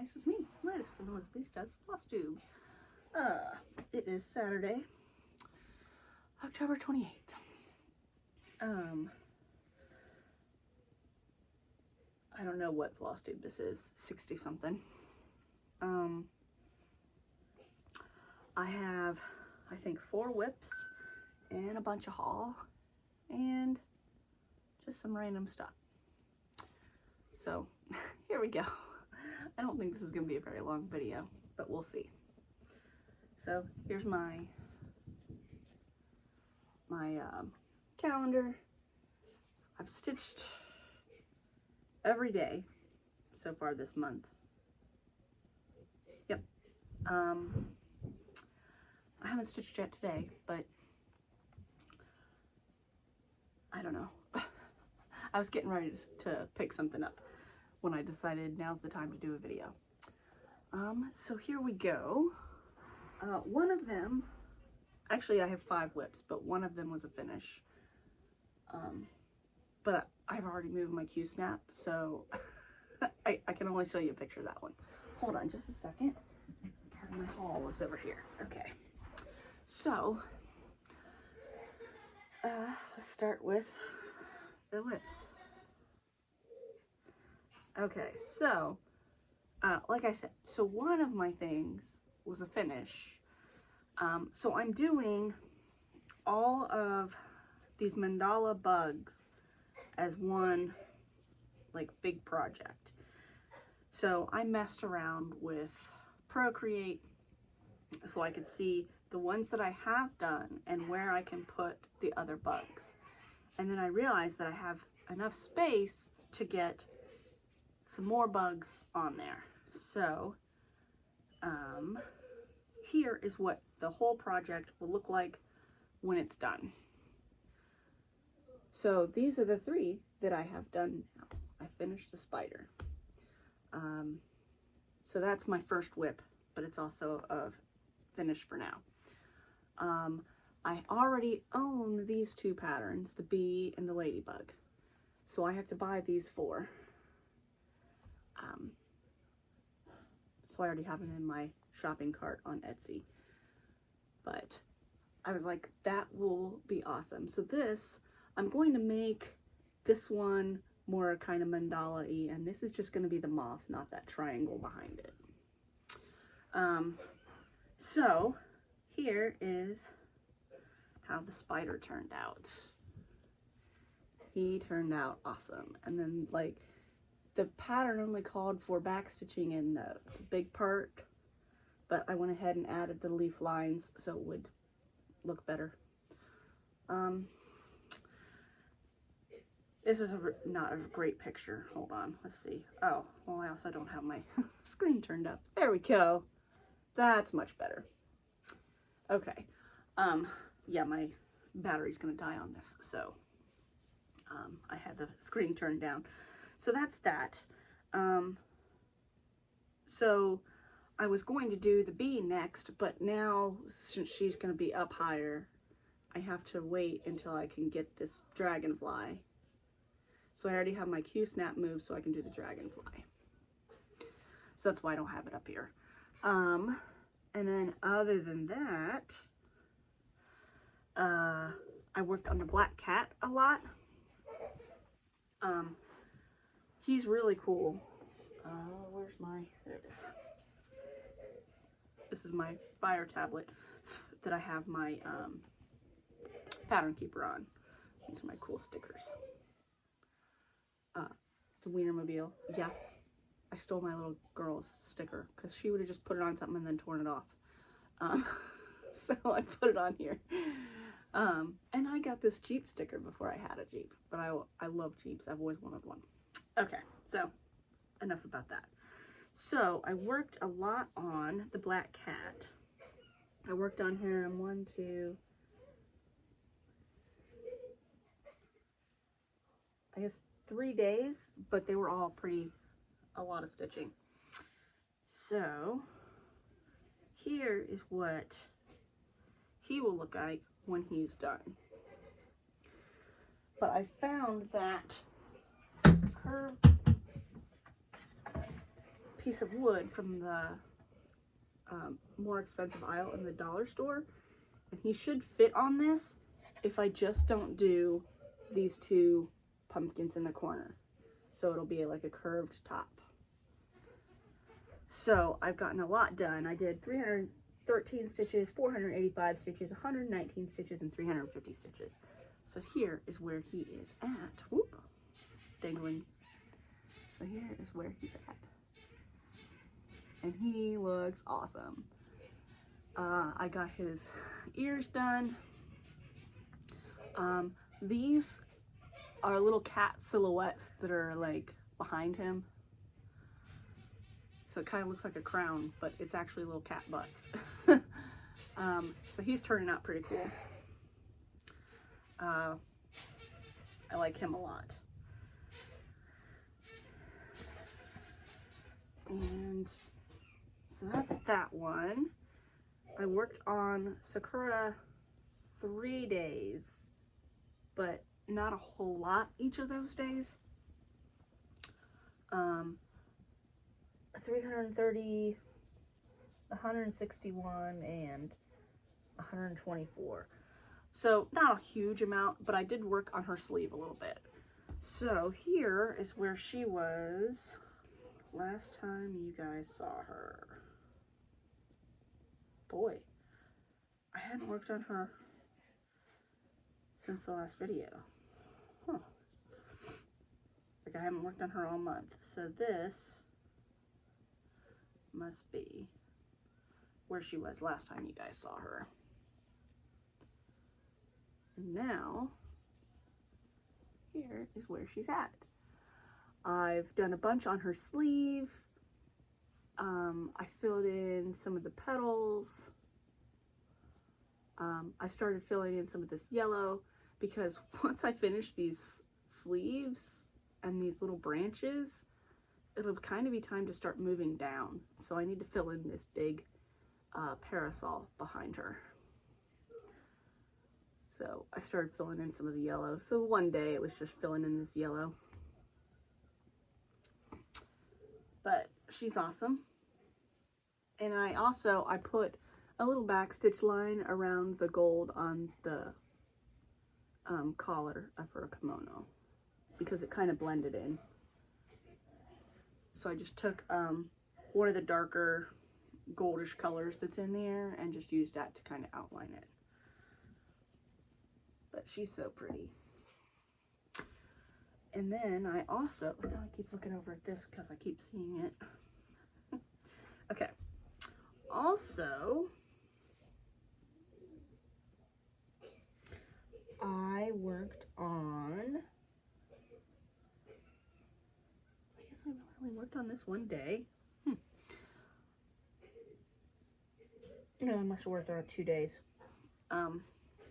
guys, it's me, Liz from Liz Does Flosstube. It is Saturday, October 28th. I don't know what Flosstube this is, 60 something. I have, I think, 4 whips and a bunch of haul and just some random stuff. So here we go. I don't think this is going to be a very long video, but we'll see. So here's my calendar. I've stitched every day so far this month. Yep. I haven't stitched yet today, but I don't know. I was getting ready to pick something up when I decided now's the time to do a video. So here we go. One of them, actually I have 5 whips, but one of them was a finish. But I've already moved my Q-snap, so I can only show you a picture of that one. Hold on just a second. Part of my haul was over here. Okay. So, let's start with the whips. Okay, so, like I said, so one of my things was a finish. So I'm doing all of these mandala bugs as one, like, big project. So I messed around with Procreate so I could see the ones that I have done and where I can put the other bugs. And then I realized that I have enough space to get some more bugs on there. So here is what the whole project will look like when it's done. So these are the 3 that I have done now. I finished the spider. So that's my first whip, but it's also a finish for now. I already own these 2 patterns, the bee and the ladybug. So I have to buy these 4. So I already have them in my shopping cart on Etsy. But I was like, that will be awesome. So this, I'm going to make this one more kind of mandala-y, and this is just going to be the moth, not that triangle behind it. So here is how the spider turned out. He turned out awesome. And then, like, the pattern only called for backstitching in the big part, but I went ahead and added the leaf lines so it would look better. This is not a great picture. Hold on, let's see. Oh, well, I also don't have my screen turned up. There we go. That's much better. Okay. Yeah, my battery's gonna die on this, so I had the screen turned down. So that's that. So I was going to do the bee next, but now since she's going to be up higher, I have to wait until I can get this dragonfly. So I already have my Q-snap moved so I can do the dragonfly. So that's why I don't have it up here. And then other than that, I worked on the black cat a lot. He's really cool. Where's my, there it is. This is my fire tablet that I have my pattern keeper on. These are my cool stickers. The Wienermobile. Yeah, I stole my little girl's sticker because she would have just put it on something and then torn it off. So I put it on here. And I got this Jeep sticker before I had a Jeep, but I love Jeeps. I've always wanted one. Okay, so enough about that. So I worked a lot on the black cat. I worked on him 1, 2, I guess 3 days, but they were all a lot of stitching. So here is what he will look like when he's done. But I found that curved piece of wood from the more expensive aisle in the dollar store, and he should fit on this if I just don't do these two pumpkins in the corner. So it'll be like a curved top. So I've gotten a lot done. I did 313 stitches, 485 stitches, 119 stitches, and 350 stitches. So here is where he is at. Whoop, dangling. So here is where he's at. And he looks awesome. I got his ears done. These are little cat silhouettes that are like behind him. So it kind of looks like a crown, but it's actually little cat butts. So he's turning out pretty cool. I like him a lot. And so that's that one. I worked on Sakura 3 days, but not a whole lot each of those days. 330, 161, and 124. So not a huge amount, but I did work on her sleeve a little bit. So here is where she was last time you guys saw her. Boy, I hadn't worked on her since the last video. Huh. Like I haven't worked on her all month. So this must be where she was last time you guys saw her. And now, here is where she's at. I've done a bunch on her sleeve. I filled in some of the petals. I started filling in some of this yellow because once I finish these sleeves and these little branches, it'll kind of be time to start moving down. So I need to fill in this big parasol behind her. So I started filling in some of the yellow. So one day it was just filling in this yellow. But she's awesome. And I put a little back stitch line around the gold on the collar of her kimono because it kind of blended in. So I just took one of the darker goldish colors that's in there and just used that to kind of outline it. But she's so pretty. And then I also, now I keep looking over at this because I keep seeing it. Okay. Also, I worked on, I guess I only worked on this one day. No, I must have worked on it 2 days.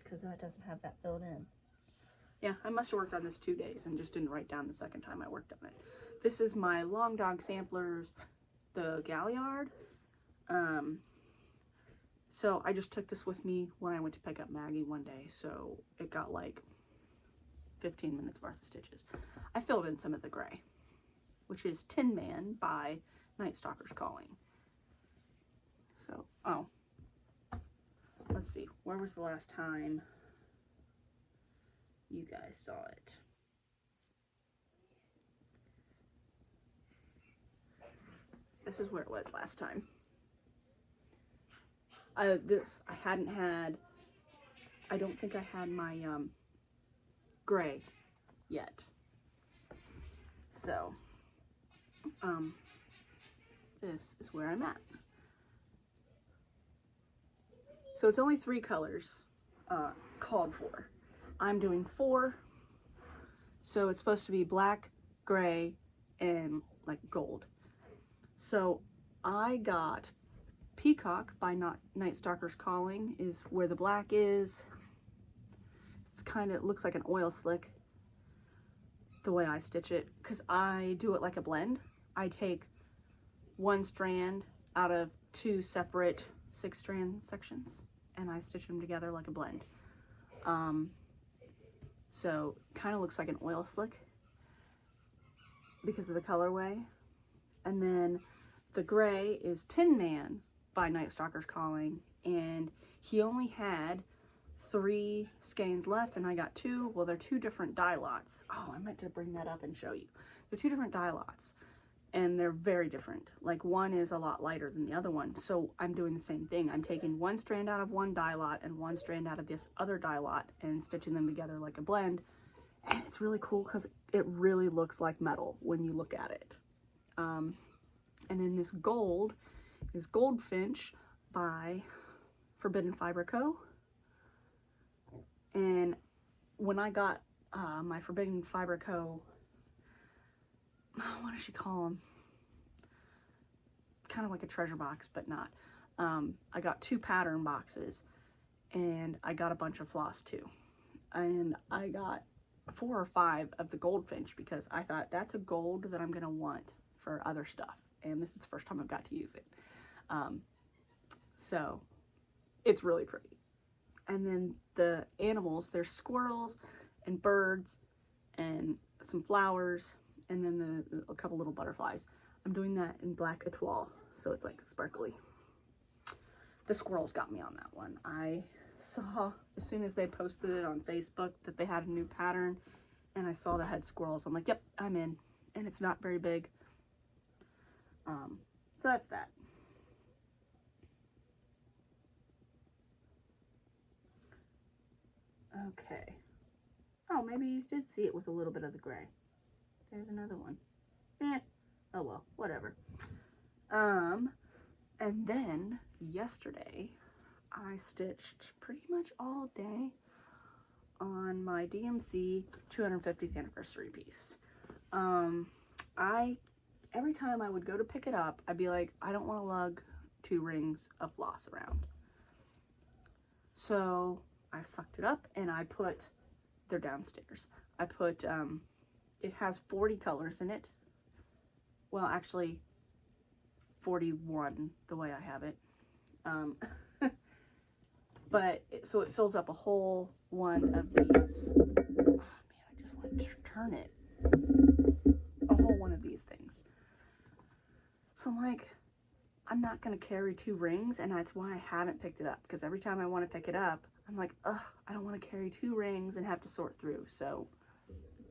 Because that doesn't have that filled in. Yeah, I must have worked on this 2 days and just didn't write down the second time I worked on it. This is my Long Dog Samplers, the Galliard. So I just took this with me when I went to pick up Maggie one day. So it got like 15 minutes worth of stitches. I filled in some of the gray, which is Tin Man by Night Stalker's Calling. So, oh. Let's see, where was the last time you guys saw it? This is where it was last time. I don't think I had my gray yet. So, this is where I'm at. So it's only 3 colors called for. I'm doing 4. So it's supposed to be black, gray, and like gold. So I got Peacock by Night Stalker's Calling is where the black is. It's kind of looks like an oil slick the way I stitch it because I do it like a blend. I take 1 strand out of 2 separate 6-strand sections and I stitch them together like a blend. So kind of looks like an oil slick because of the colorway. And then the gray is Tin Man by Night Stalker's Calling, and he only had 3 skeins left, and I got 2. Well, they're 2 different dye lots. Oh, I meant to bring that up and show you. They're 2 different dye lots, and they're very different. Like, one is a lot lighter than the other one, so I'm doing the same thing. I'm taking 1 strand out of one dye lot and 1 strand out of this other dye lot and stitching them together like a blend, and it's really cool because it really looks like metal when you look at it. And then this gold is Goldfinch by Forbidden Fiber Co. And when I got my Forbidden Fiber Co., what does she call them? Kind of like a treasure box, but not. I got 2 pattern boxes, and I got a bunch of floss too. And I got 4 or 5 of the Goldfinch because I thought that's a gold that I'm going to want for other stuff. And this is the first time I've got to use it. So it's really pretty. And then the animals, there's squirrels and birds and some flowers, and then a couple little butterflies. I'm doing that in black etoile, so it's like sparkly. The squirrels got me on that one. I saw as soon as they posted it on Facebook that they had a new pattern, and I saw that had squirrels. I'm like, yep, I'm in. And it's not very big. So that's that. Okay. Oh, maybe you did see it with a little bit of the gray. There's another one. Oh well, whatever. And then yesterday I stitched pretty much all day on my DMC 250th anniversary piece. Every time I would go to pick it up, I'd be like, I don't want to lug 2 rings of floss around. So I sucked it up and I put, they're downstairs. I put, it has 40 colors in it. Well, actually 41 the way I have it. But, so it fills up a whole one of these. Oh man, I just wanted to turn it. A whole one of these things. So I'm like, I'm not going to carry 2 rings, and that's why I haven't picked it up. Because every time I want to pick it up, I'm like, ugh, I don't want to carry 2 rings and have to sort through. So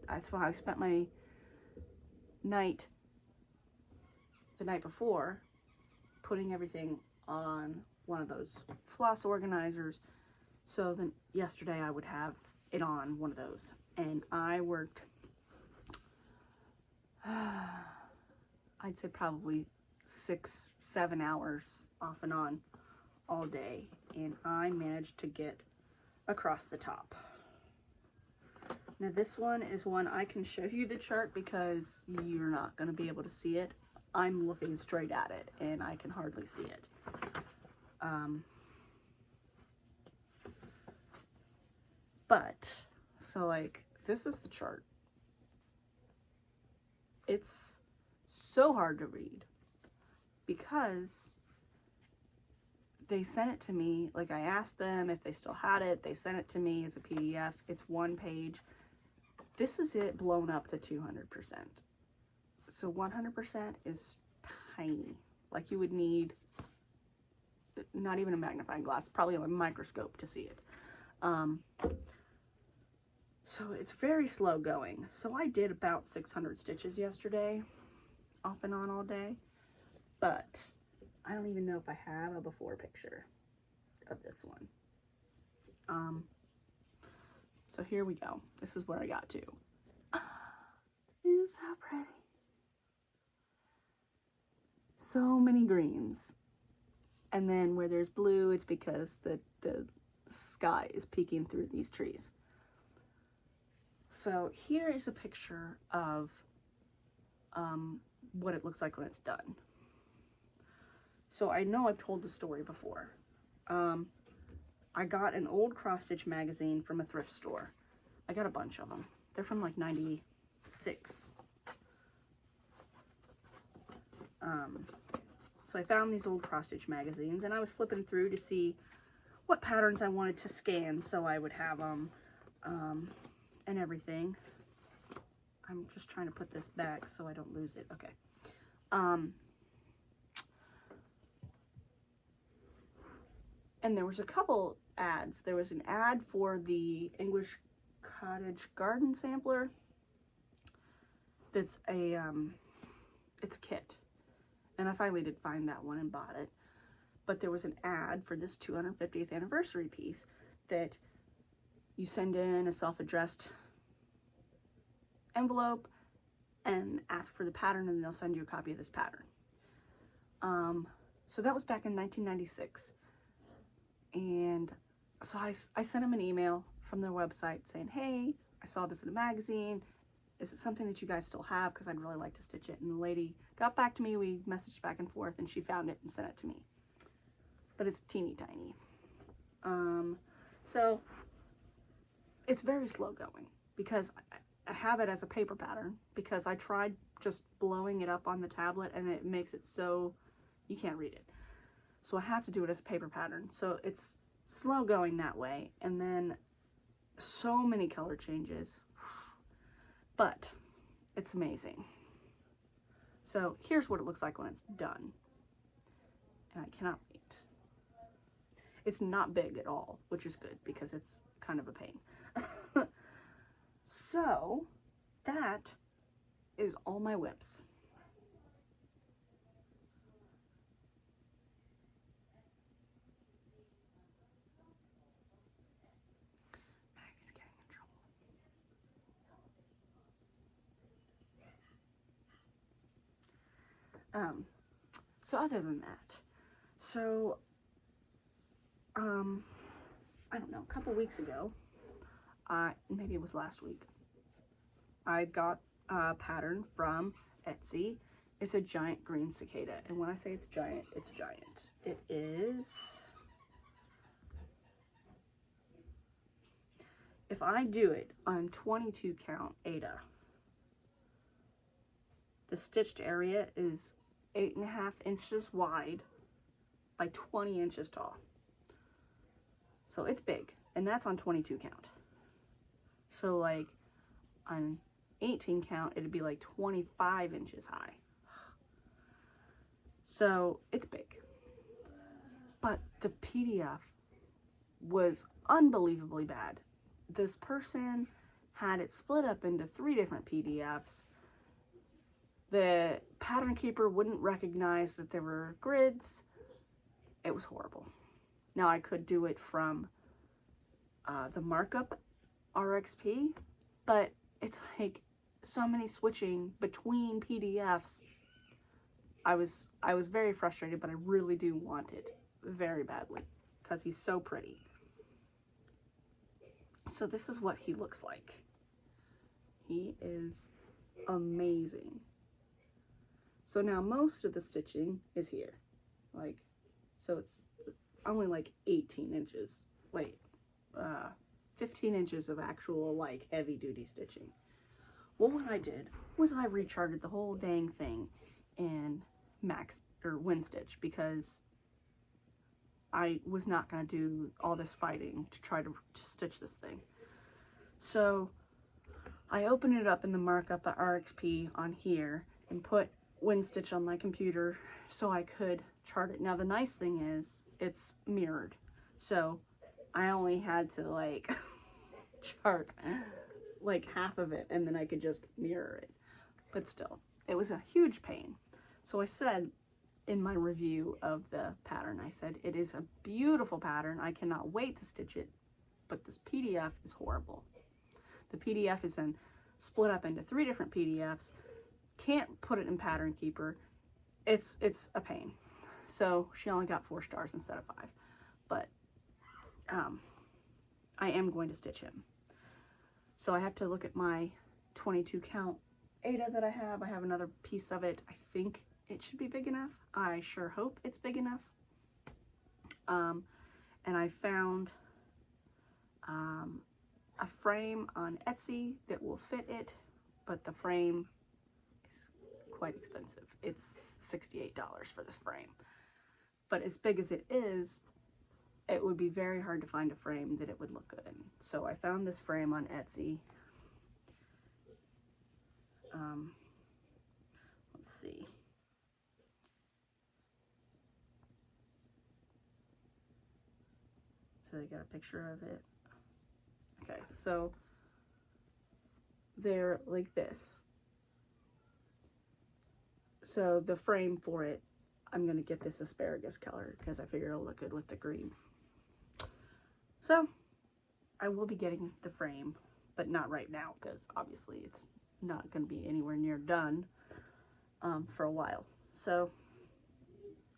that's why I spent my night, the night before, putting everything on one of those floss organizers. So then yesterday I would have it on one of those. And I worked, I'd say probably 6-7 hours off and on all day, and I managed to get across the top. Now this one is one I can show you the chart because you're not going to be able to see it. I'm looking straight at it and I can hardly see it. But so like this is the chart. It's so hard to read because they sent it to me, like I asked them if they still had it, they sent it to me as a PDF. It's 1 page. This is it blown up to 200%. So 100% is tiny. Like you would need not even a magnifying glass, probably a microscope to see it. So it's very slow going. So I did about 600 stitches yesterday, off and on all day, but I don't even know if I have a before picture of this one. So here we go. This is where I got to. It's so pretty. So many greens. And then where there's blue, it's because the sky is peeking through these trees. So here is a picture of what it looks like when it's done. So I know I've told the story before. I got an old cross-stitch magazine from a thrift store. I got a bunch of them. They're from like 96. So I found these old cross-stitch magazines and I was flipping through to see what patterns I wanted to scan so I would have them and everything. I'm just trying to put this back so I don't lose it. Okay. And there was a couple ads. There was an ad for the English Cottage Garden Sampler. That's it's a kit. And I finally did find that one and bought it. But there was an ad for this 250th anniversary piece that you send in a self-addressed envelope and ask for the pattern, and they'll send you a copy of this pattern. So that was back in 1996. And so I sent them an email from their website saying, hey, I saw this in a magazine. Is it something that you guys still have? Because I'd really like to stitch it. And the lady got back to me. We messaged back and forth, and she found it and sent it to me. But it's teeny tiny. So it's very slow going because I have it as a paper pattern, because I tried just blowing it up on the tablet and it makes it so you can't read it. So I have to do it as a paper pattern. So it's slow going that way. And then so many color changes. But it's amazing. So here's what it looks like when it's done. And I cannot wait. It's not big at all, which is good because it's kind of a pain. So that is all my whips. Maggie's getting in trouble. So other than that, so I don't know, a couple weeks ago, maybe it was last week, I got a pattern from Etsy. It's a giant green cicada, and when I say it's giant, it's giant. It is, if I do it on 22 count Aida, the stitched area is 8.5 inches wide by 20 inches tall. So it's big, and that's on 22 count. So like on 18 count, it'd be like 25 inches high. So it's big. But the PDF was unbelievably bad. This person had it split up into 3 different PDFs. The pattern keeper wouldn't recognize that there were grids. It was horrible. Now I could do it from the markup RXP, but it's like so many switching between PDFs. I was very frustrated, but I really do want it very badly because he's so pretty. So this is what he looks like. He is amazing. So now most of the stitching is here. Like, so it's only like 18 inches. Wait, 15 inches of actual like heavy duty stitching. Well, what I did was I recharted the whole dang thing in max or WinStitch because I was not going to do all this fighting to try to stitch this thing. So I opened it up in the markup at RXP on here and put WinStitch on my computer so I could chart it. Now the nice thing is it's mirrored, so I only had to like chart like half of it and then I could just mirror it. But still, it was a huge pain. So I said in my review of the pattern, I said, it is a beautiful pattern. I cannot wait to stitch it, but this PDF is horrible. The PDF is then split up into 3 different PDFs. Can't put it in Pattern Keeper. It's a pain. So she only got 4 stars instead of 5. But I am going to stitch him. So I have to look at my 22 count Aida that I have. I have another piece of it. I think it should be big enough. I sure hope it's big enough. And I found a frame on Etsy that will fit it, but the frame is quite expensive. It's $68 for this frame. But as big as it is, it would be very hard to find a frame that it would look good in. So I found this frame on Etsy. Let's see. So they got a picture of it. Okay, so they're like this. So the frame for it, I'm going to get this asparagus color because I figure it'll look good with the green. So I will be getting the frame, but not right now because obviously it's not going to be anywhere near done for a while. So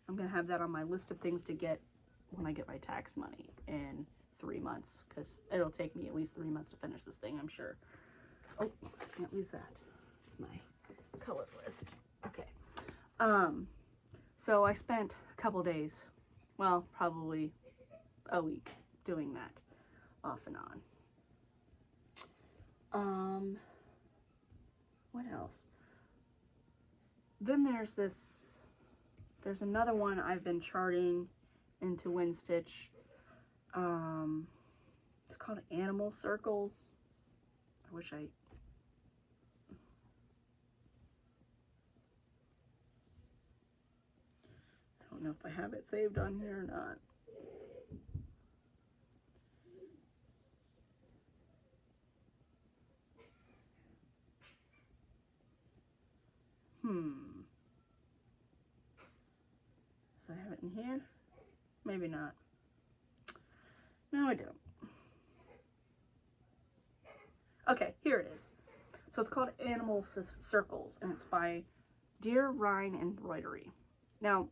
I'm going to have that on my list of things to get when I get my tax money in 3 months, because it'll take me at least 3 months to finish this thing, I'm sure. Oh, I can't lose that. It's my color list. Okay. So I spent a couple days, well, probably a week doing that off and on. What else? Then there's another one I've been charting into Wind Stitch. It's called Animal Circles. I wish I don't know if I have it saved on here or not. So I have it in here? Maybe not. No, I don't. Okay, here it is. So it's called Animal Circles, and it's by Dear Rhine Embroidery. Now,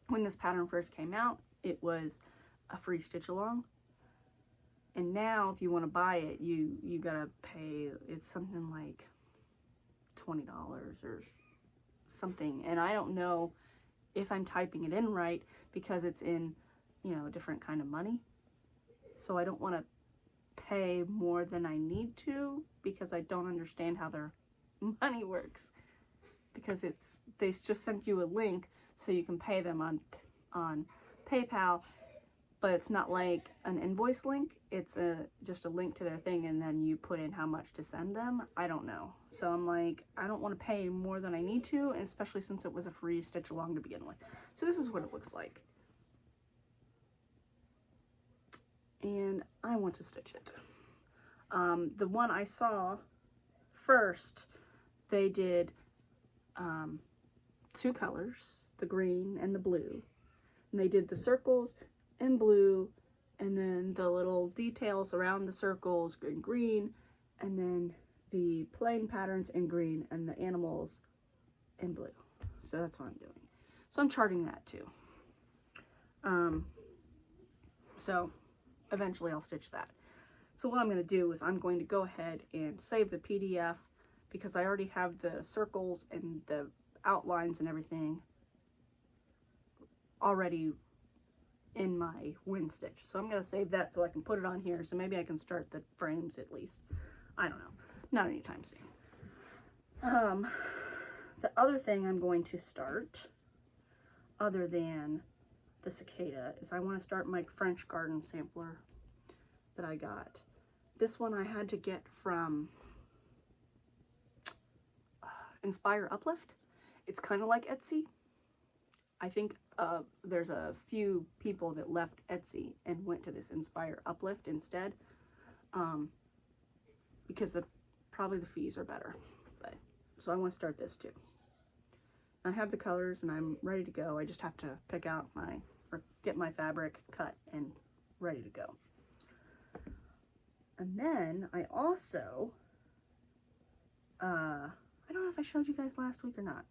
when this pattern first came out, it was a free stitch along. And now, if you want to buy it, you gotta pay, it's something like $20 or something. And I don't know if I'm typing it in right because it's in, you know, a different kind of money. So I don't want to pay more than I need to because I don't understand how their money works. Because they just sent you a link so you can pay them on PayPal, but it's not like an invoice link. It's just a link to their thing, and then you put in how much to send them. I don't know. So I'm like, I don't want to pay more than I need to, especially since it was a free stitch along to begin with. So this is what it looks like. And I want to stitch it. The one I saw first, they did 2 colors, the green and the blue. And they did the circles in blue, and then the little details around the circles in green, and then the plain patterns in green, and the animals in blue. So that's what I'm doing. So I'm charting that too. So eventually I'll stitch that. So what I'm going to do is I'm going to go ahead and save the PDF because I already have the circles and the outlines and everything already in my Wind Stitch. So I'm going to save that so I can put it on here, so maybe I can start the frames at least. I don't know. Not anytime soon. The other thing I'm going to start, other than the cicada, is I want to start my French garden sampler that I got. This one I had to get from Inspire Uplift. It's kind of like Etsy. I think there's a few people that left Etsy and went to this Inspire Uplift instead, because probably the fees are better. But so I want to start this too. I have the colors and I'm ready to go. I just have to pick out get my fabric cut and ready to go. And then I also, I don't know if I showed you guys last week or not.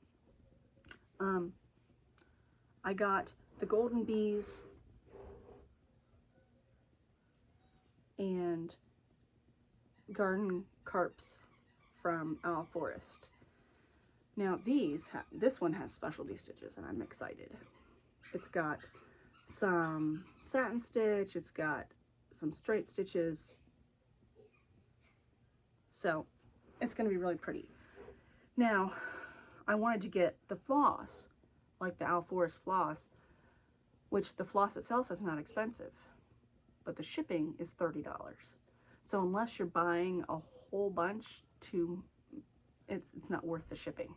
I got the golden bees and garden carps from Owl Forest. Now this one has specialty stitches and I'm excited. It's got some satin stitch, it's got some straight stitches. So it's going to be really pretty. Now, I wanted to get the floss, like the Owl Forest floss, which the floss itself is not expensive, but the shipping is $30. So unless you're buying a whole bunch, it's not worth the shipping.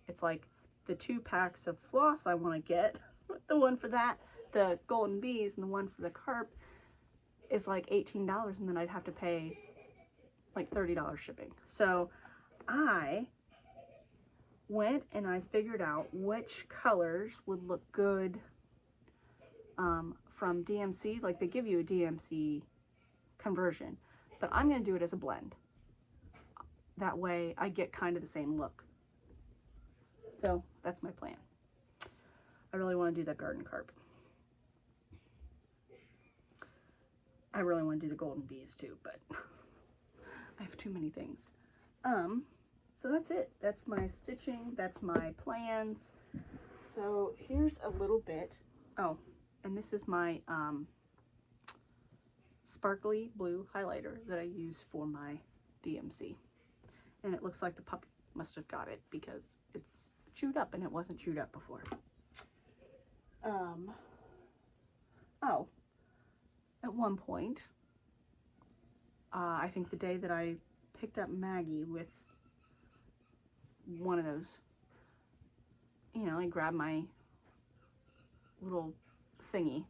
It's like the 2 packs of floss I want to get, the one for that, the golden bees, and the one for the carp. is like $18, and then I'd have to pay like $30 shipping. So I went and I figured out which colors would look good from DMC. Like, they give you a DMC conversion, but I'm going to do it as a blend. That way I get kind of the same look. So that's my plan. I really want to do that garden carp. I really want to do the golden bees too, but I have too many things. So that's it. That's my stitching. That's my plans. So here's a little bit. Oh, and this is my sparkly blue highlighter that I use for my DMC. And it looks like the puppy must have got it because it's chewed up and it wasn't chewed up before. Oh, at one point, I think the day that I picked up Maggie with one of those, you know, I grabbed my little thingy.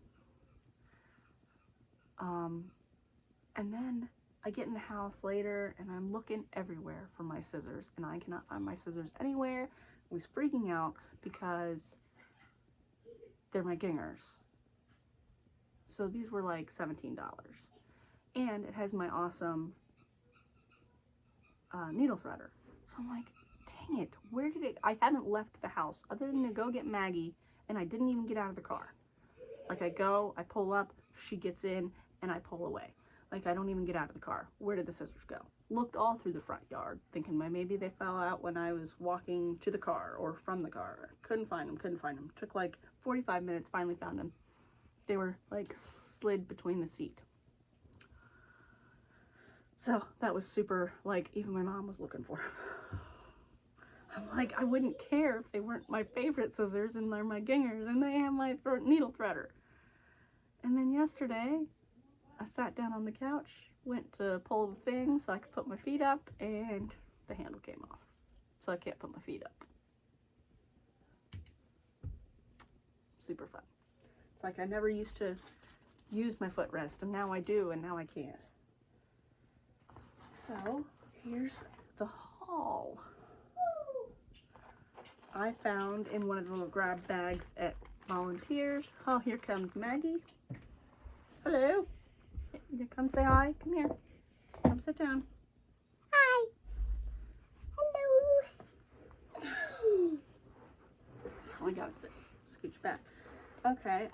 And then I get in the house later and I'm looking everywhere for my scissors and I cannot find my scissors anywhere. I was freaking out because they're my gingers. So these were like $17. And it has my awesome needle threader. So I'm like, dang it, where did it, I haven't left the house other than to go get Maggie, and I didn't even get out of the car. Like, I go, I pull up, she gets in, and I pull away. Like, I don't even get out of the car. Where did the scissors go? Looked all through the front yard, thinking maybe they fell out when I was walking to the car or from the car. Couldn't find them. Took like 45 minutes, finally found them. They were like slid between the seat. So that was super, like, even my mom was looking for them. I'm like, I wouldn't care if they weren't my favorite scissors and they're my gingers and they have my needle threader. And then yesterday, I sat down on the couch, went to pull the thing so I could put my feet up, and the handle came off. So I can't put my feet up. Super fun. It's like I never used to use my footrest, and now I do, and now I can't. So, here's the haul. I found in one of the little grab bags at Volunteers. Oh, here comes Maggie. Hello. Come say hi. Come here. Come sit down. Hi. Hello. Oh, I gotta sit. Scooch back. Okay.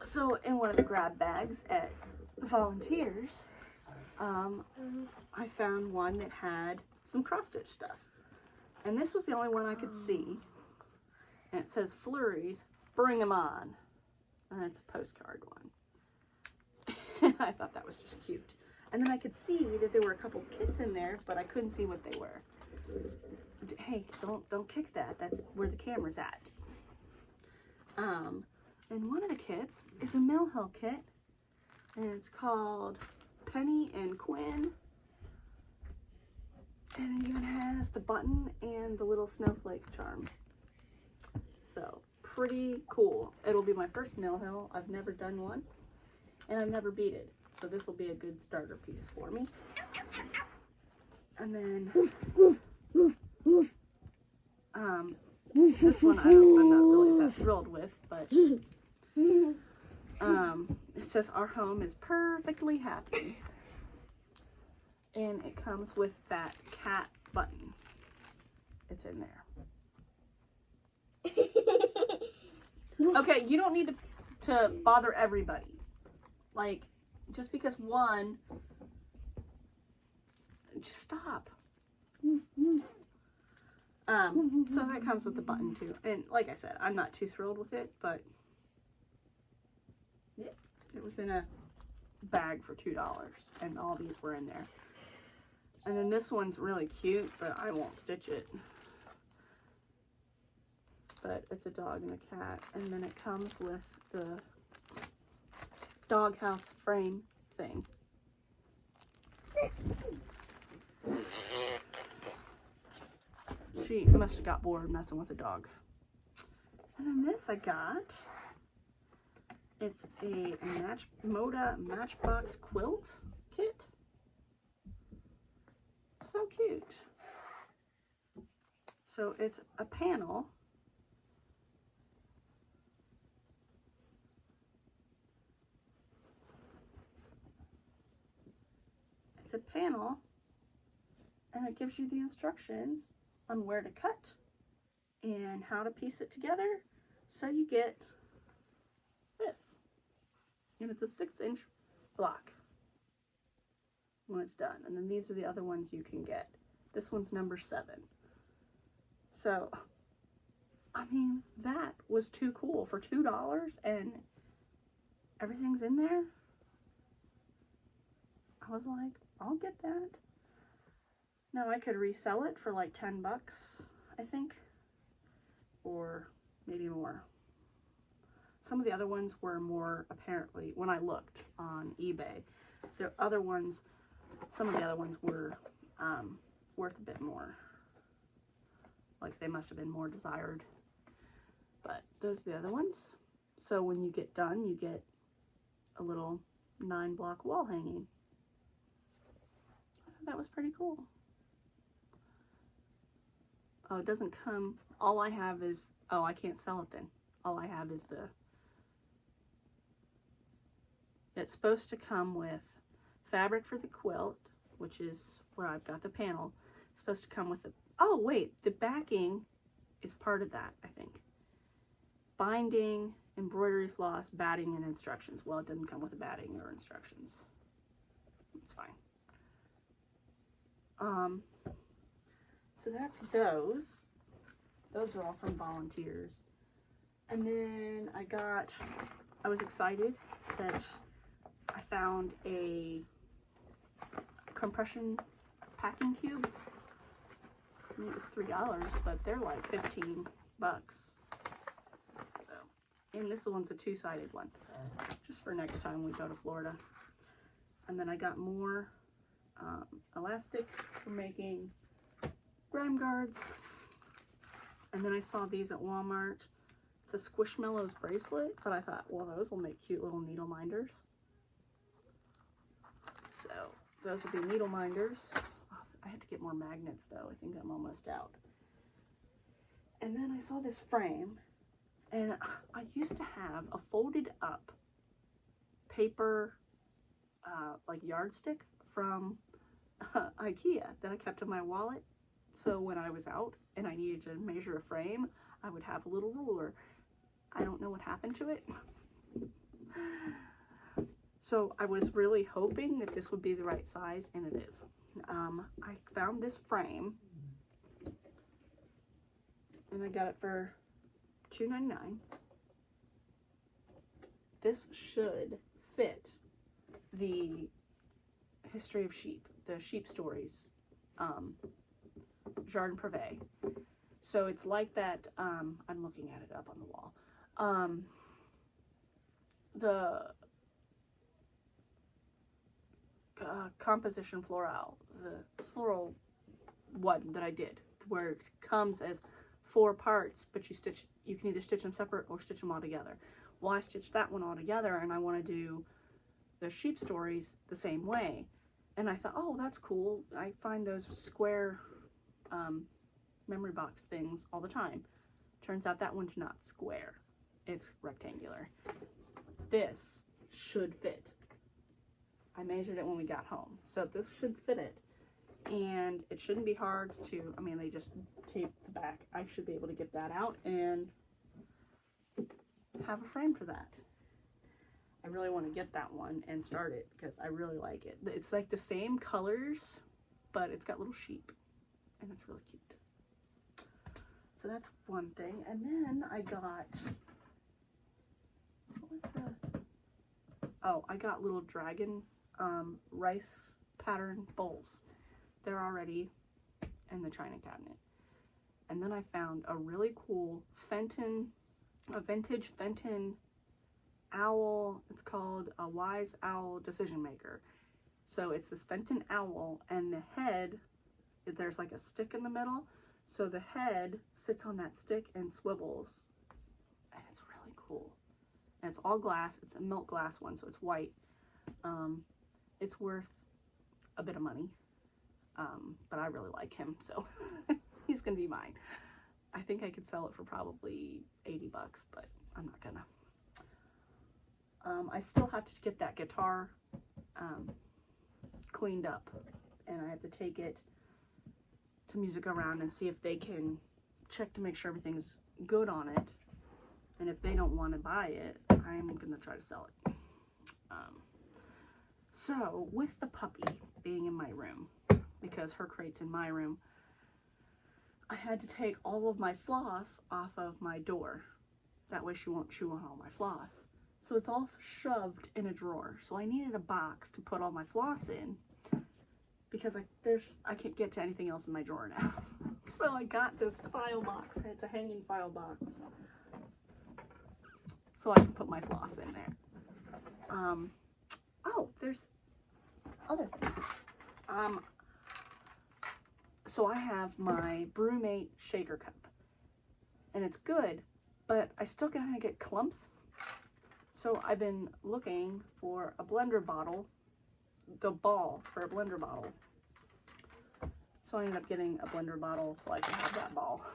So in one of the grab bags at Volunteers, I found one that had some cross stitch stuff. And this was the only one I could see. And it says Flurries, bring them on. And it's a postcard one. I thought that was just cute. And then I could see that there were a couple kits in there, but I couldn't see what they were. Hey, don't kick that. That's where the camera's at. And one of the kits is a Mill Hill kit. And it's called Penny and Quinn. And it even has the button and the little snowflake charm. So, pretty cool. It'll be my first Mill Hill. I've never done one. And I've never beaded. So this will be a good starter piece for me. And then, this one I'm not really that thrilled with, but, it says our home is perfectly happy. And it comes with that cat button. It's in there. Okay, you don't need to bother everybody. Like, just because one, just stop. So that comes with the button too. And like I said, I'm not too thrilled with it, but it was in a bag for $2 and all these were in there. And then this one's really cute, but I won't stitch it. But it's a dog and a cat. And then it comes with the doghouse frame thing. She must have got bored messing with the dog. And then this I got It's a Moda Matchbox quilt kit. So cute. So it's a panel. It's a panel, and it gives you the instructions on where to cut and how to piece it together. So you get this. And it's a 6-inch block when it's done. And then these are the other ones you can get. This one's number 7. So, I mean, that was too cool for $2 and everything's in there. I was like, I'll get that. Now I could resell it for like 10 bucks, I think, or maybe more. Some of the other ones were more, apparently, when I looked on eBay, the other ones, some of the other ones were worth a bit more. Like they must have been more desired. But those are the other ones. So when you get done, you get a little 9-block wall hanging. That was pretty cool. Oh, it doesn't come, all I have is, oh, I can't sell it then. All I have is it's supposed to come with fabric for the quilt, which is where I've got the panel. It's supposed to come with oh wait, the backing is part of that, I think. Binding, embroidery floss, batting, and instructions. Well, it didn't come with a batting or instructions. It's fine. So that's those. Those are all from volunteers. And then I was excited that I found a compression packing cube. I mean, it was $3, but they're like 15 bucks. So, and this one's a 2-sided one, just for next time we go to Florida. And then I got more elastic for making grime guards. And then I saw these at Walmart. It's a Squishmallows bracelet, but I thought, well, those will make cute little needle minders. So those will be needle minders. Oh, I had to get more magnets though. I think I'm almost out. And then I saw this frame, and I used to have a folded up paper like yardstick from IKEA that I kept in my wallet. So when I was out and I needed to measure a frame, I would have a little ruler. I don't know what happened to it. So I was really hoping that this would be the right size, and it is. I found this frame, and I got it for $2.99. This should fit the history of sheep, the sheep stories, Jardin Privé. So it's like that, I'm looking at it up on the wall. The composition floral, the floral one that I did, where it comes as 4 parts, but you can either stitch them separate or stitch them all together. Well, I stitched that one all together, and I want to do the sheep stories the same way. And I thought, oh, that's cool. I find those square memory box things all the time. Turns out that one's not square. It's rectangular. This should fit. I measured it when we got home. So this should fit it. And it shouldn't be hard to, I mean, they just tape the back. I should be able to get that out and have a frame for that. I really want to get that one and start it because I really like it. It's like the same colors, but it's got little sheep, and it's really cute. So that's one thing. And then I got, what was the, oh, I got little dragon rice pattern bowls. They're already in the china cabinet. And then I found a really cool a vintage Fenton owl. It's called a Wise Owl Decision Maker. So it's this Fenton owl, and the head, there's like a stick in the middle. So the head sits on that stick and swivels. And it's really cool. and it's all glass. It's a milk glass one, so it's white. It's worth a bit of money, but I really like him, so he's gonna be mine. I think I could sell it for probably 80 bucks, but I'm not gonna. I still have to get that guitar cleaned up, and I have to take it to Music Around and see if they can check to make sure everything's good on it. And if they don't want to buy it, I'm gonna try to sell it. So with the puppy being in my room, because her crate's in my room, I had to take all of my floss off of my door. That way she won't chew on all my floss. So it's all shoved in a drawer. So I needed a box to put all my floss in, because I can't get to anything else in my drawer now. So I got this file box. It's a hanging file box, so I can put my floss in there. Oh, there's other things. So I have my Brewmate shaker cup, and it's good, but I still gotta get clumps. So I've been looking for a blender bottle, the ball for a blender bottle. So I ended up getting a blender bottle so I can have that ball.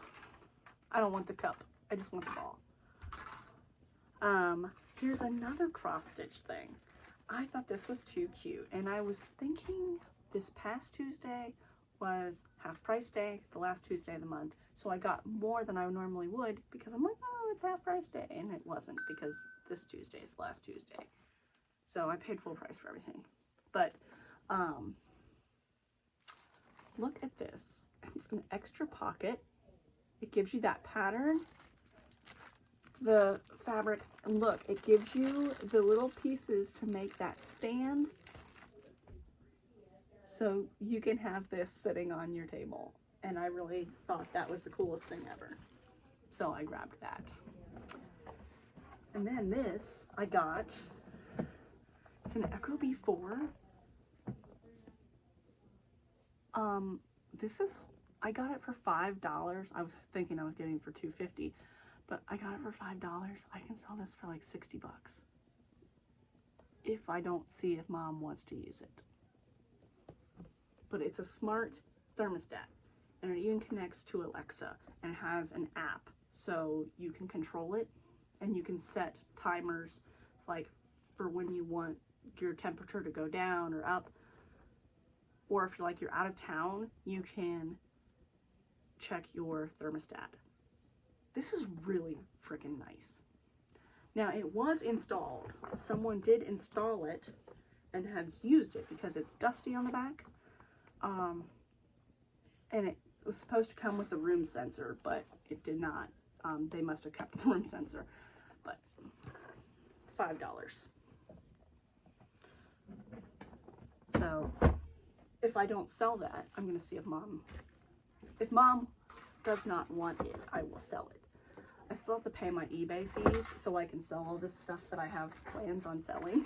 I don't want the cup, I just want the ball. Here's another cross stitch thing. I thought this was too cute, and I was thinking this past Tuesday was half price day, the last Tuesday of the month. So I got more than I normally would, because I'm like, oh, it's half price day, and it wasn't, because this Tuesday is the last Tuesday. So I paid full price for everything. But look at this. It's an extra pocket. It gives you that pattern, the fabric, and look, it gives you the little pieces to make that stand, so you can have this sitting on your table. And I really thought that was the coolest thing ever, so I grabbed that. And then this I got, it's an Ecobee 4. I got it for $5. I was thinking I was getting it for $2.50, but I got it for $5. I can sell this for like 60 bucks. If I don't see if Mom wants to use it. But it's a smart thermostat, and it even connects to Alexa, and it has an app, so you can control it, and you can set timers like for when you want your temperature to go down or up. Or if you're out of town, you can check your thermostat. This is really freaking nice. Now, it was installed. Someone did install it and has used it because it's dusty on the back. And it was supposed to come with a room sensor, but it did not. They must have kept the room sensor. But $5. So if I don't sell that, I'm going to see if Mom does not want it, I will sell it. I still have to pay my eBay fees so I can sell all this stuff that I have plans on selling.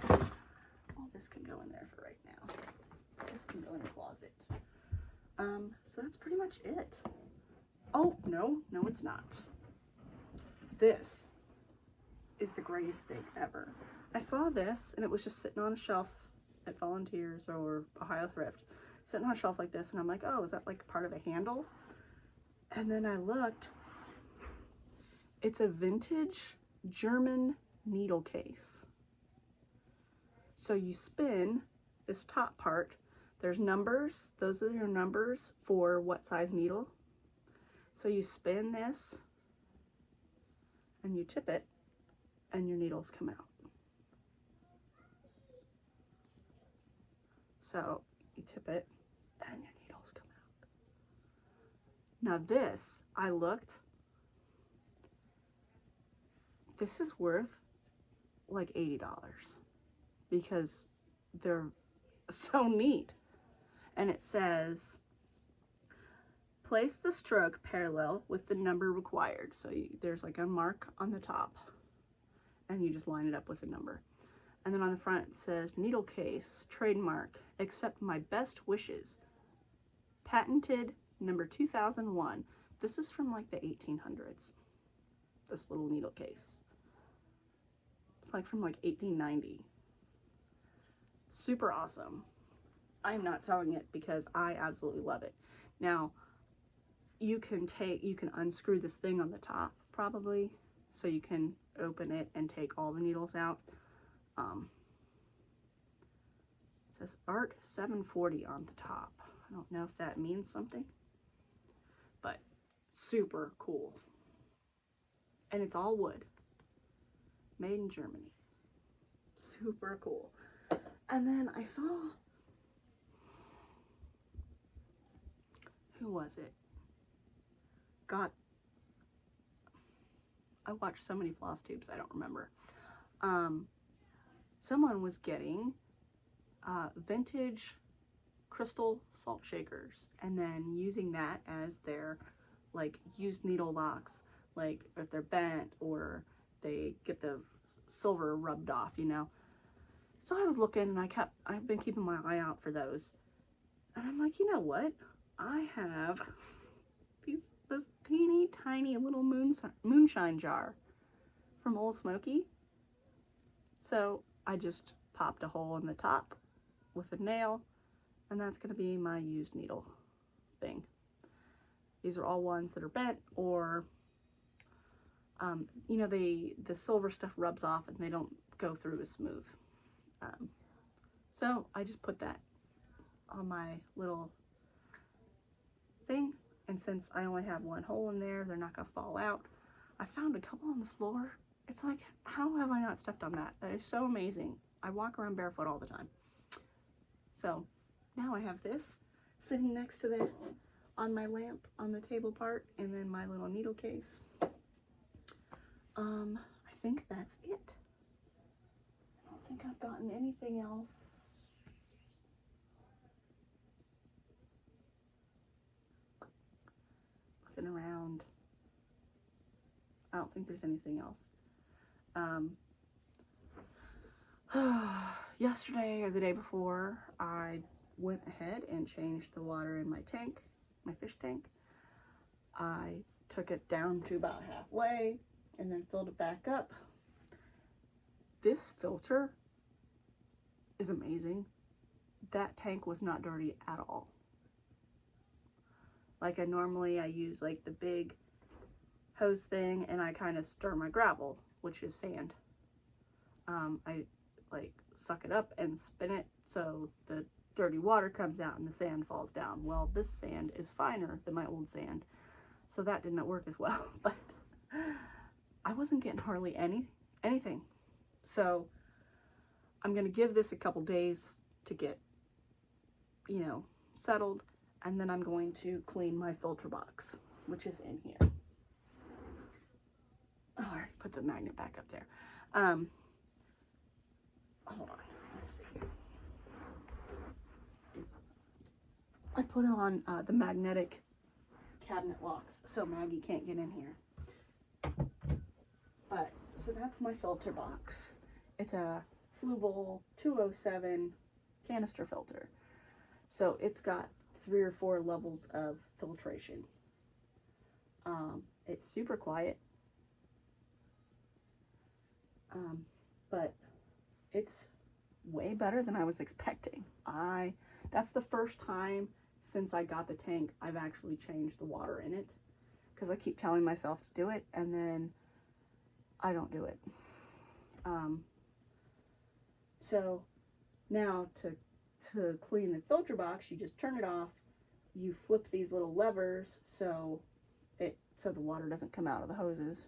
All this can go in there for right now. This can go in the closet. So that's pretty much it. Oh, no, it's not. This is the greatest thing ever. I saw this, and it was just sitting on a shelf at Volunteers or Ohio Thrift, sitting on a shelf like this, and I'm like, oh, is that like part of a handle? And then I looked. It's a vintage German needle case. So you spin this top part. There's numbers. Those are your numbers for what size needle. So you spin this and you tip it and your needles come out. So you tip it and your needles come out. Now this, I looked, this is worth like $80 because they're so neat. And it says, place the stroke parallel with the number required. So there's like a mark on the top and you just line it up with the number. And then on the front it says, needle case, trademark, accept my best wishes. Patented number 2001. This is from like the 1800s, this little needle case. It's like from like 1890. Super awesome. I'm not selling it because I absolutely love it. Now, you can unscrew this thing on the top probably, so you can open it and take all the needles out. It says Art 740 on the top. I don't know if that means something, but super cool. And it's all wood, made in Germany. Super cool. And then I saw, who was it? God, I watched so many Flosstubes, I don't remember. Someone was getting vintage crystal salt shakers and then using that as their like used needle box, like if they're bent or they get the silver rubbed off, you know. So I was looking and I've been keeping my eye out for those. And I'm like, you know what? I have this teeny tiny little moonshine jar from Old Smoky. So I just popped a hole in the top with a nail, and that's going to be my used needle thing. These are all ones that are bent, or you know, the silver stuff rubs off and they don't go through as smooth. So I just put that on my little thing, and since I only have one hole in there, they're not gonna fall out. I found a couple on the floor. It's like, how have I not stepped on that? That is so amazing. I walk around barefoot all the time. So now I have this sitting next to on my lamp on the table part, and then my little needle case. I think that's it. I don't think I've gotten anything else. Looking around, I don't think there's anything else. Yesterday or the day before, I went ahead and changed the water in my tank, my fish tank. I took it down to about halfway and then filled it back up. This filter is amazing. That tank was not dirty at all. Like I use like the big hose thing and I kind of stir my gravel, which is sand. I like suck it up and spin it so the dirty water comes out and the sand falls down. Well, this sand is finer than my old sand, so that did not work as well, but I wasn't getting hardly anything. So I'm gonna give this a couple days to get, you know, settled, and then I'm going to clean my filter box, which is in here. Oh, I already put the magnet back up there. Hold on, let's see. I put on the magnetic cabinet locks so Maggie can't get in here. But, so that's my filter box. It's a Flubel 207 canister filter. So it's got 3 or 4 levels of filtration. It's super quiet. But it's way better than I was expecting. That's the first time since I got the tank I've actually changed the water in it, because I keep telling myself to do it and then I don't do it. So now to clean the filter box, you just turn it off, you flip these little levers so the water doesn't come out of the hoses,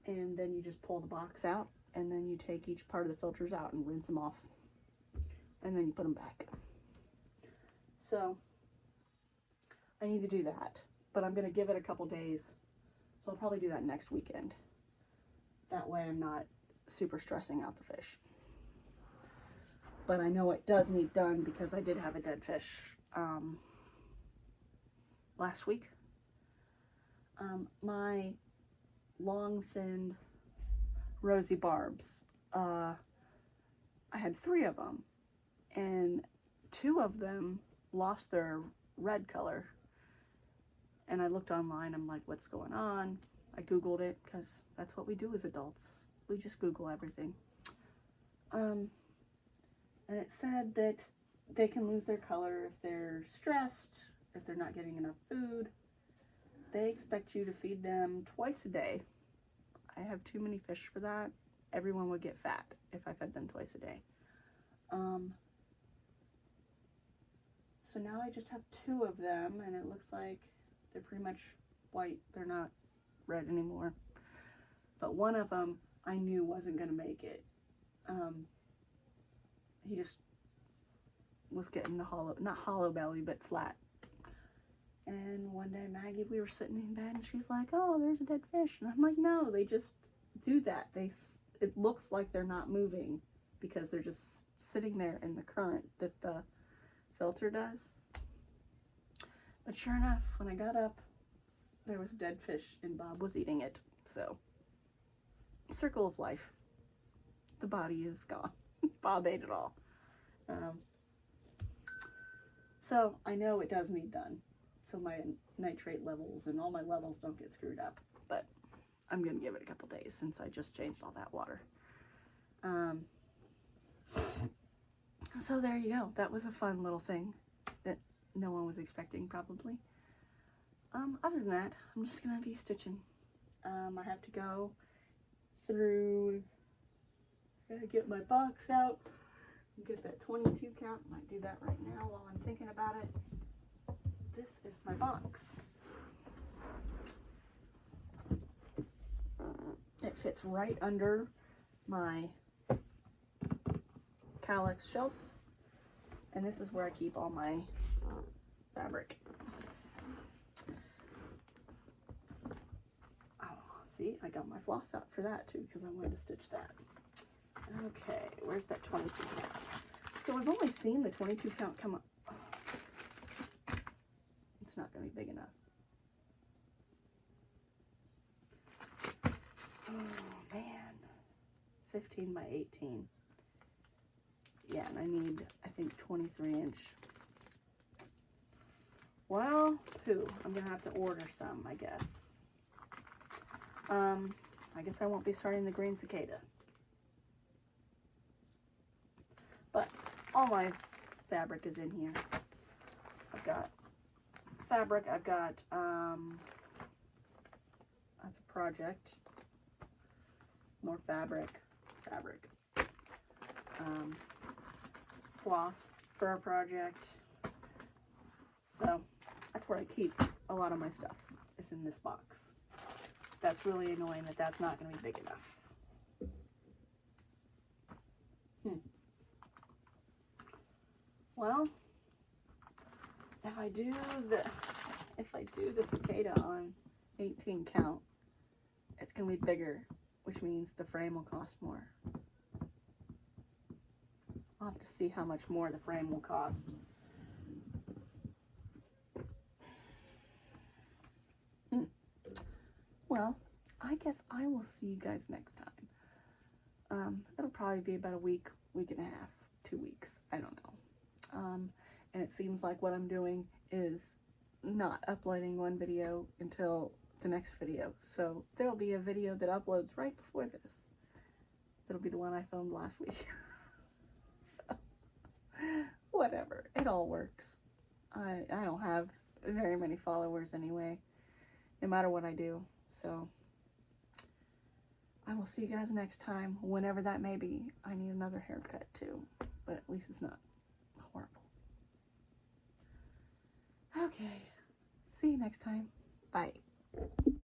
and then you just pull the box out, and then you take each part of the filters out and rinse them off, and then you put them back. So I need to do that, but I'm going to give it a couple days, so I'll probably do that next weekend. That way I'm not super stressing out the fish. But I know it does need done because I did have a dead fish last week. My long-finned rosy barbs, I had 3 of them, and 2 of them lost their red color. And I looked online, I'm like, what's going on? I Googled it because that's what we do as adults. We just Google everything. And it said that they can lose their color if they're stressed, if they're not getting enough food. They expect you to feed them twice a day. I have too many fish for that. Everyone would get fat if I fed them twice a day. So now I just have 2 of them, and it looks like they're pretty much white. They're not red anymore. But one of them I knew wasn't going to make it. He just was getting the not hollow belly, but flat. And one day, Maggie, we were sitting in bed, and she's like, oh, there's a dead fish. And I'm like, no, they just do that. It looks like they're not moving because they're just sitting there in the current that the filter does. But sure enough, when I got up, there was a dead fish, and Bob was eating it. So, circle of life. The body is gone. Bob ate it all. So, I know it does need done. So my nitrate levels and all my levels don't get screwed up. But I'm going to give it a couple days since I just changed all that water. So there you go. That was a fun little thing that no one was expecting probably. Other than that, I'm just going to be stitching. I have to go through, gotta get my box out and get that 22 count. Might do that right now while I'm thinking about it. This is my box. It fits right under my Calyx shelf, and this is where I keep all my fabric. Oh, see, I got my floss out for that too because I wanted to stitch that. Okay, where's that 22 count? So I've only seen the 22 count come up. It's not going to be big enough. Oh man, 15 by 18. Yeah, and I need, I think, 23 inch. Well, I'm going to have to order some, I guess. I guess I won't be starting the green cicada. But all my fabric is in here. I've got fabric, I've got, that's a project. More fabric. Floss for a project. So that's where I keep a lot of my stuff. It's in this box. That's really annoying that that's not going to be big enough. Well, if I do the cicada on 18 count, it's going to be bigger, which means the frame will cost more. I'll have to see how much more the frame will cost. Well, I guess I will see you guys next time. It'll probably be about a week and a half, 2 weeks. I don't know. And it seems like what I'm doing is not uploading one video until the next video. So there'll be a video that uploads right before this. It'll be the one I filmed last week. So, whatever. It all works. I don't have very many followers anyway, no matter what I do. So, I will see you guys next time, whenever that may be. I need another haircut too, but at least it's not horrible. Okay. See you next time. Bye.